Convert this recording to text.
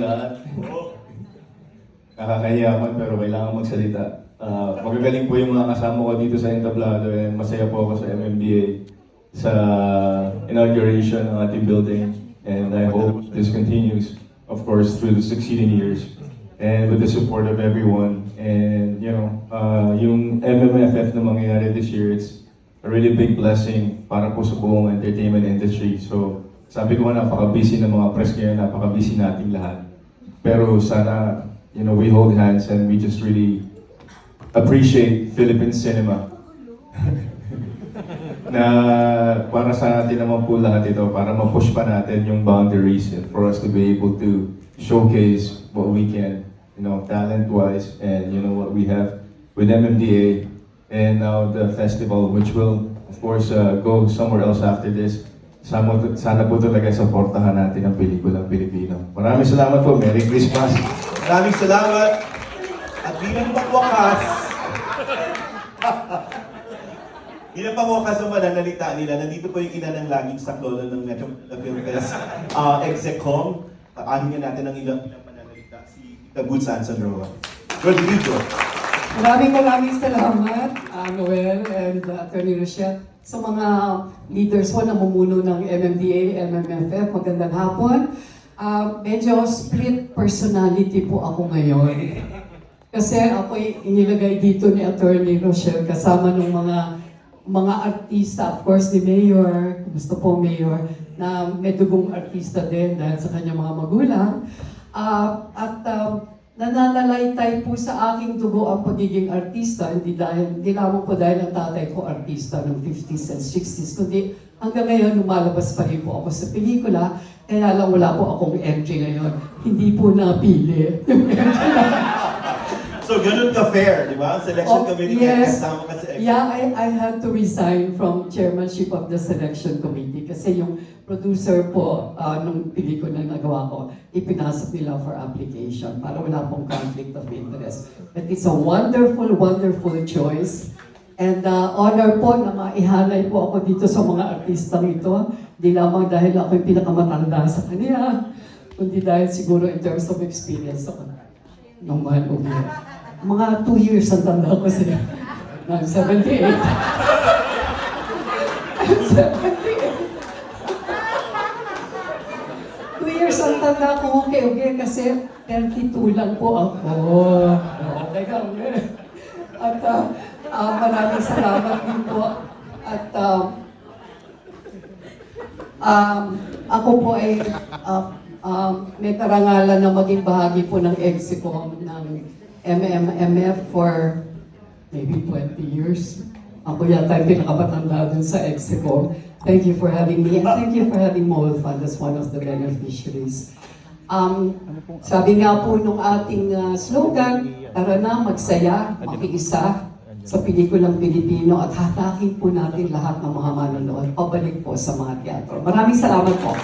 lahat. Nakakahiya man pero kailangan magsalita. Magagaling po yung mga kasama ko dito sa Entablado and masaya po ako sa MMDA sa inauguration ng ating building. And I hope this continues, of course, through the succeeding years and with the support of everyone. And yung MMFF na mangyayari this year, it's a really big blessing para po sa buong entertainment industry. So sabi ko nga, napaka-busy ng mga press ngayon, napaka-busy nating lahat. Pero sana, we hold hands and we just really appreciate Philippine cinema. Na para sa atin naman po lahat ito, para ma-push pa natin yung boundaries and for us to be able to showcase what we can, talent-wise, and what we have with MMDA, and now the festival, which will, of course, go somewhere else after this. Sana po talaga supportahan natin ang pelikulang Pilipino. Maraming salamat po. Merry Christmas! Maraming salamat! At bilang pangwakas, bilang pangwakas ang mananalita nila, nandito po yung ina ng laging saklolo ng Metro Film Fest, Execom. Aanin natin ang ilang mananalita, si Tabut Sanson Roa. Rodrigo. Maraming salamat, Noel and Attorney Rochelle, sa mga leaders po na namumuno ng MMDA, MMFF. Magandang hapon. Medyo split personality po ako ngayon. Kasi ako'y inilagay dito ni Attorney Rochelle kasama ng mga artista, of course, ni Mayor, gusto po Mayor, na may dugong artista din dahil sa kanyang mga magulang. Nananalaytay po sa aking dugo ang pagiging artista, hindi lamang po dahil ang tatay ko artista ng 50s and 60s, kundi hanggang ngayon lumalabas pa rin po ako sa pelikula, kaya lang wala po akong entry ngayon. Hindi po napili yung entry. So, ganun ka fair, di ba? Selection committee, yes. kasama ka sa Execom. Yeah, I had to resign from chairmanship of the selection committee kasi yung producer po nung pelikula na nagawa ko, ipinasok nila for application para wala pong conflict of interest. But it's a wonderful, wonderful choice. And honor po na maihalay po ako dito sa mga artistang ito. Di lamang dahil ako yung pinakamatanda sa kanila, kundi dahil siguro in terms of experience ako nung mga mga 2 years ang tanda ko sila. 78. 2 years ang tanda ko, okay, kasi 32 lang po ako. At maraming salamat din po. At ako po ay may karangalan na maging bahagi po ng Execom ng MMMF for maybe 20 years. Ako yata yung pinakabatanda dun sa Execom. Thank you for having me and thank you for having Mall Fund as one of the beneficiaries. Sabi nga po nung ating slogan, tara na magsaya, makiisa sa pelikulang Pilipino at hatakin po natin lahat ng mga manonood pabalik po sa mga teatro. Maraming salamat po.